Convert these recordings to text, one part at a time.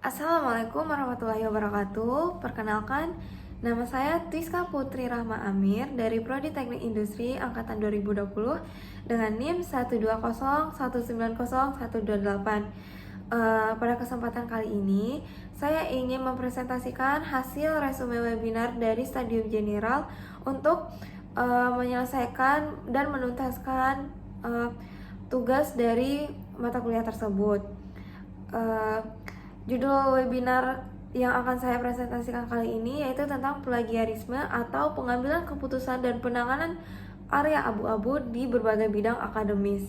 Assalamualaikum warahmatullahi wabarakatuh. Perkenalkan, nama saya Twiska Putri Rahma Amir dari Prodi Teknik Industri Angkatan 2020 dengan NIM 120190128. Pada kesempatan kali ini, saya ingin mempresentasikan hasil resume webinar dari Stadium General untuk menyelesaikan dan menuntaskan tugas dari mata kuliah tersebut. Judul webinar yang akan saya presentasikan kali ini yaitu tentang plagiarisme atau pengambilan keputusan dan penanganan area abu-abu di berbagai bidang akademis.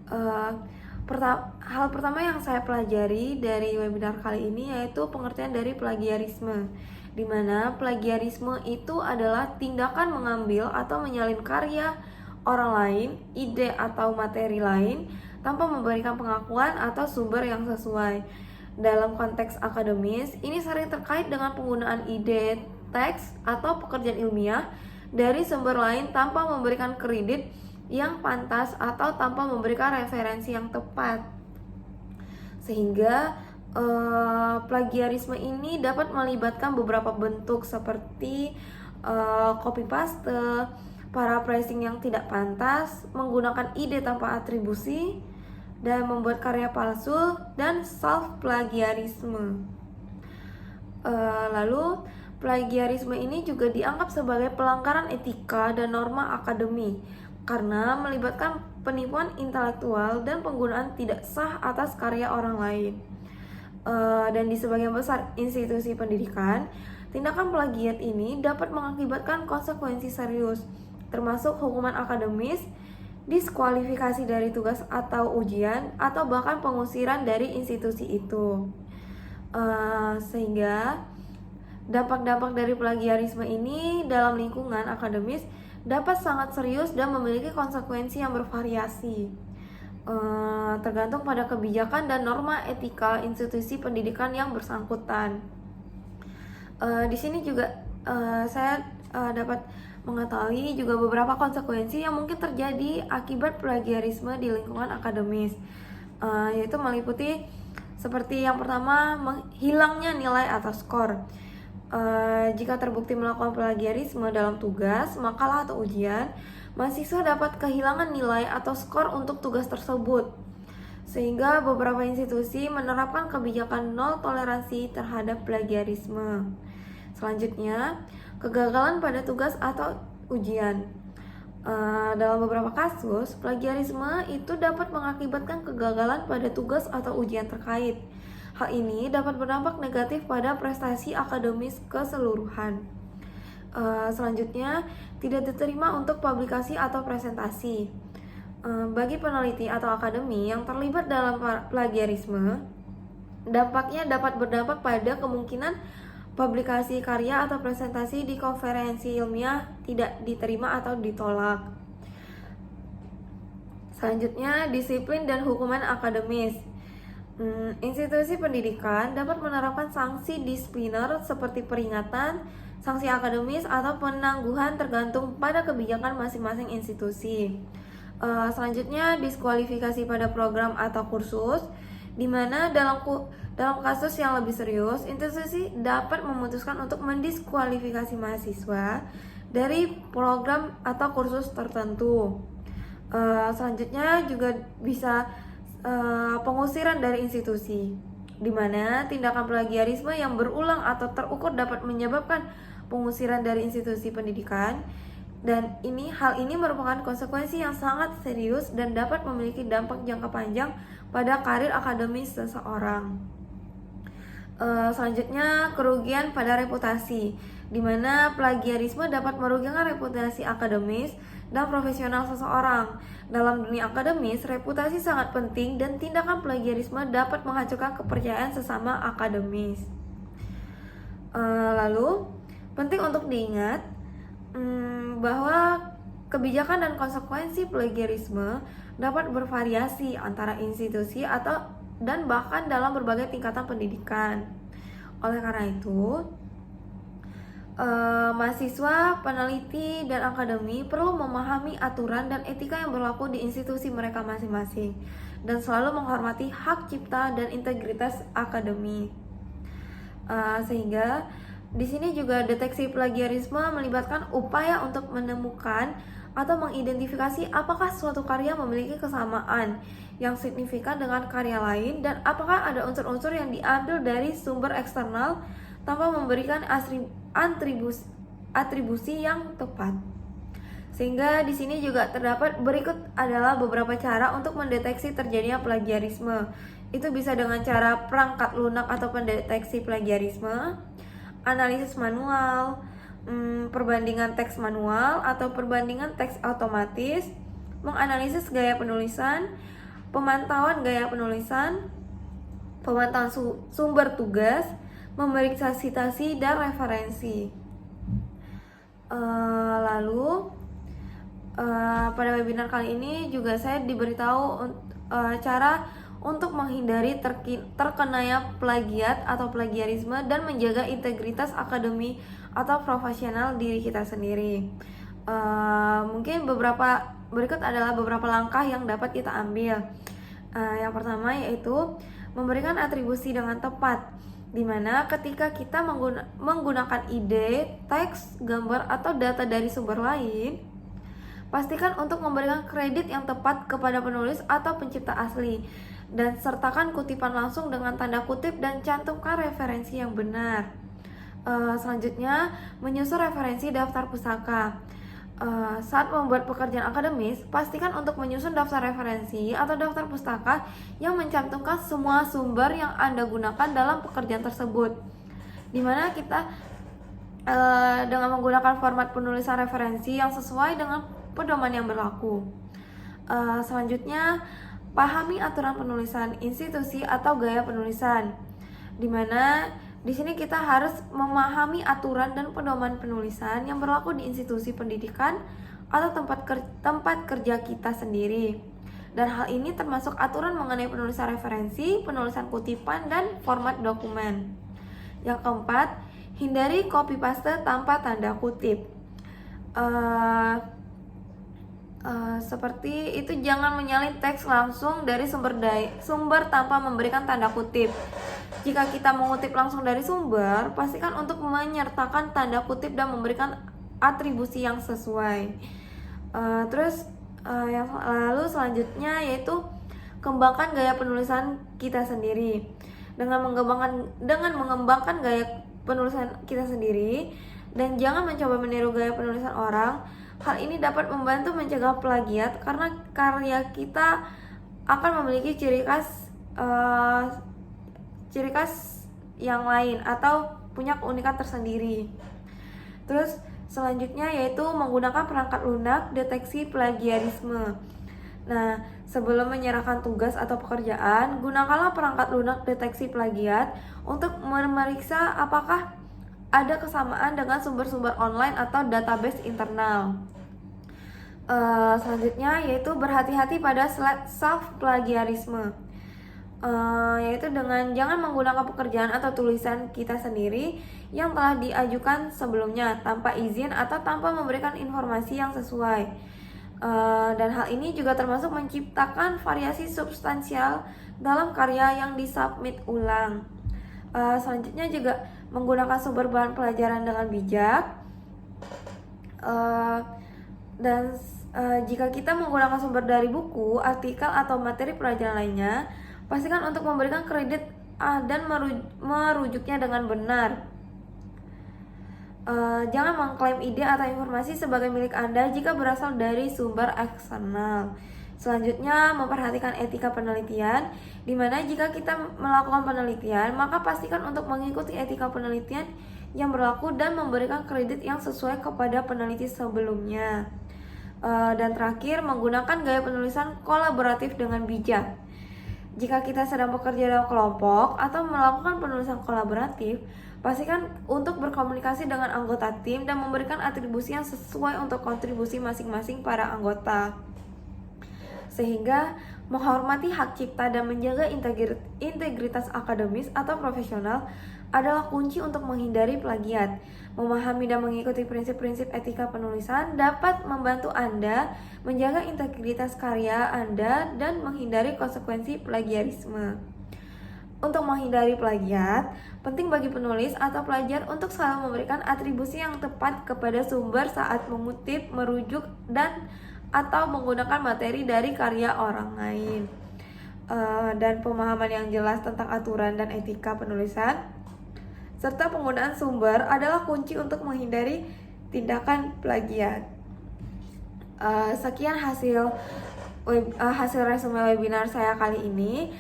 Hal pertama yang saya pelajari dari webinar kali ini yaitu pengertian dari plagiarisme, di mana plagiarisme itu adalah tindakan mengambil atau menyalin karya orang lain, ide atau materi lain tanpa memberikan pengakuan atau sumber yang sesuai. Dalam konteks akademis, ini sering terkait dengan penggunaan ide, teks, atau pekerjaan ilmiah dari sumber lain tanpa memberikan kredit yang pantas atau tanpa memberikan referensi yang tepat. Sehingga plagiarisme ini dapat melibatkan beberapa bentuk seperti copy paste, paraphrasing yang tidak pantas, menggunakan ide tanpa atribusi, dan membuat karya palsu, dan self-plagiarisme. Lalu, plagiarisme ini juga dianggap sebagai pelanggaran etika dan norma akademi karena melibatkan penipuan intelektual dan penggunaan tidak sah atas karya orang lain. Dan di sebagian besar institusi pendidikan, tindakan plagiat ini dapat mengakibatkan konsekuensi serius, termasuk hukuman akademis, diskualifikasi dari tugas atau ujian, atau bahkan pengusiran dari institusi itu. Sehingga dampak-dampak dari plagiarisme ini dalam lingkungan akademis dapat sangat serius dan memiliki konsekuensi yang bervariasi, tergantung pada kebijakan dan norma etika institusi pendidikan yang bersangkutan. Di sini juga saya dapat mengetahui juga beberapa konsekuensi yang mungkin terjadi akibat plagiarisme di lingkungan akademis, yaitu meliputi seperti yang pertama, hilangnya nilai atau skor. Jika terbukti melakukan plagiarisme dalam tugas, makalah atau ujian, mahasiswa dapat kehilangan nilai atau skor untuk tugas tersebut. Sehingga beberapa institusi menerapkan kebijakan nol toleransi terhadap plagiarisme. Selanjutnya, kegagalan pada tugas atau ujian. Dalam beberapa kasus, plagiarisme itu dapat mengakibatkan kegagalan pada tugas atau ujian terkait. Hal ini dapat berdampak negatif pada prestasi akademis keseluruhan. Selanjutnya, tidak diterima untuk publikasi atau presentasi. Bagi peneliti atau akademi yang terlibat dalam plagiarisme, dampaknya dapat berdampak pada kemungkinan publikasi karya atau presentasi di konferensi ilmiah tidak diterima atau ditolak. Selanjutnya, disiplin dan hukuman akademis. Institusi pendidikan dapat menerapkan sanksi disipliner seperti peringatan, sanksi akademis, atau penangguhan tergantung pada kebijakan masing-masing institusi. Selanjutnya, diskualifikasi pada program atau kursus, di mana dalam kasus yang lebih serius, institusi dapat memutuskan untuk mendiskualifikasi mahasiswa dari program atau kursus tertentu. Selanjutnya juga bisa pengusiran dari institusi, di mana tindakan plagiarisme yang berulang atau terukur dapat menyebabkan pengusiran dari institusi pendidikan. Dan hal ini merupakan konsekuensi yang sangat serius dan dapat memiliki dampak jangka panjang pada karir akademis seseorang. Selanjutnya, kerugian pada reputasi, di mana plagiarisme dapat merugikan reputasi akademis dan profesional seseorang. Dalam dunia akademis, reputasi sangat penting dan tindakan plagiarisme dapat menghancurkan kepercayaan sesama akademis. Lalu, penting untuk diingat bahwa kebijakan dan konsekuensi plagiarisme dapat bervariasi antara institusi dan bahkan dalam berbagai tingkatan pendidikan. Oleh karena itu, mahasiswa, peneliti, dan akademi perlu memahami aturan dan etika yang berlaku di institusi mereka masing-masing. dan selalu menghormati hak cipta dan integritas akademi. Sehingga di sini juga deteksi plagiarisme melibatkan upaya untuk menemukan atau mengidentifikasi apakah suatu karya memiliki kesamaan yang signifikan dengan karya lain dan apakah ada unsur-unsur yang diambil dari sumber eksternal tanpa memberikan atribusi yang tepat. Sehingga di sini juga terdapat berikut adalah beberapa cara untuk mendeteksi terjadinya plagiarisme. Itu bisa dengan cara perangkat lunak atau pendeteksi plagiarisme, analisis manual, perbandingan teks manual atau perbandingan teks otomatis, menganalisis gaya penulisan, pemantauan gaya penulisan, pemantauan sumber tugas, memeriksa citasi dan referensi. Lalu pada webinar kali ini juga saya diberitahu cara untuk menghindari terkenanya plagiat atau plagiarisme dan menjaga integritas akademi atau profesional diri kita sendiri. Mungkin berikut adalah beberapa langkah yang dapat kita ambil. Yang pertama yaitu memberikan atribusi dengan tepat, dimana ketika kita menggunakan ide, teks, gambar, atau data dari sumber lain, pastikan untuk memberikan kredit yang tepat kepada penulis atau pencipta asli, dan sertakan kutipan langsung dengan tanda kutip dan cantumkan referensi yang benar. Selanjutnya, menyusun referensi daftar pustaka. Saat membuat pekerjaan akademis, pastikan untuk menyusun daftar referensi atau daftar pustaka yang mencantumkan semua sumber yang Anda gunakan dalam pekerjaan tersebut, dimana kita dengan menggunakan format penulisan referensi yang sesuai dengan pedoman yang berlaku. Selanjutnya, pahami aturan penulisan institusi atau gaya penulisan, dimana di sini kita harus memahami aturan dan pedoman penulisan yang berlaku di institusi pendidikan atau tempat kerja kita sendiri. Dan hal ini termasuk aturan mengenai penulisan referensi, penulisan kutipan, dan format dokumen. Yang keempat, hindari copy paste tanpa tanda kutip. Seperti itu, jangan menyalin teks langsung dari sumber tanpa memberikan tanda kutip. Jika kita mengutip langsung dari sumber, pastikan untuk menyertakan tanda kutip dan memberikan atribusi yang sesuai. Lalu selanjutnya yaitu kembangkan gaya penulisan kita sendiri. Dengan mengembangkan gaya penulisan kita sendiri dan jangan mencoba meniru gaya penulisan orang. Hal ini dapat membantu mencegah plagiat karena karya kita akan memiliki ciri khas yang lain atau punya keunikan tersendiri. Terus selanjutnya yaitu menggunakan perangkat lunak deteksi plagiarisme. Nah, sebelum menyerahkan tugas atau pekerjaan, gunakanlah perangkat lunak deteksi plagiat untuk memeriksa apakah ada kesamaan dengan sumber-sumber online atau database internal. Selanjutnya yaitu berhati-hati pada self plagiarisme, yaitu dengan jangan menggunakan pekerjaan atau tulisan kita sendiri yang telah diajukan sebelumnya tanpa izin atau tanpa memberikan informasi yang sesuai. Dan hal ini juga termasuk menciptakan variasi substansial dalam karya yang disubmit ulang. Selanjutnya juga menggunakan sumber bahan pelajaran dengan bijak. Jika kita menggunakan sumber dari buku, artikel, atau materi pelajaran lainnya, pastikan untuk memberikan kredit dan merujuknya dengan benar. Jangan mengklaim ide atau informasi sebagai milik Anda jika berasal dari sumber eksternal. Selanjutnya, memperhatikan etika penelitian, di mana jika kita melakukan penelitian, maka pastikan untuk mengikuti etika penelitian yang berlaku dan memberikan kredit yang sesuai kepada peneliti sebelumnya. Dan terakhir, menggunakan gaya penulisan kolaboratif dengan bijak. Jika kita sedang bekerja dalam kelompok atau melakukan penulisan kolaboratif, pastikan untuk berkomunikasi dengan anggota tim dan memberikan atribusi yang sesuai untuk kontribusi masing-masing para anggota. Sehingga Menghormati hak cipta dan menjaga integritas akademis atau profesional adalah kunci untuk menghindari plagiat. Memahami dan mengikuti prinsip-prinsip etika penulisan dapat membantu Anda menjaga integritas karya Anda dan menghindari konsekuensi plagiarisme. Untuk menghindari plagiat, penting bagi penulis atau pelajar untuk selalu memberikan atribusi yang tepat kepada sumber saat mengutip, merujuk, dan atau menggunakan materi dari karya orang lain. Dan pemahaman yang jelas tentang aturan dan etika penulisan serta penggunaan sumber adalah kunci untuk menghindari tindakan plagiat. Sekian hasil resume webinar saya kali ini.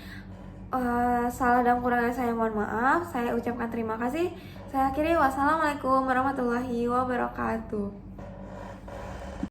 Salah dan kurangnya saya mohon maaf. Saya ucapkan terima kasih. Saya akhiri, wassalamualaikum warahmatullahi wabarakatuh.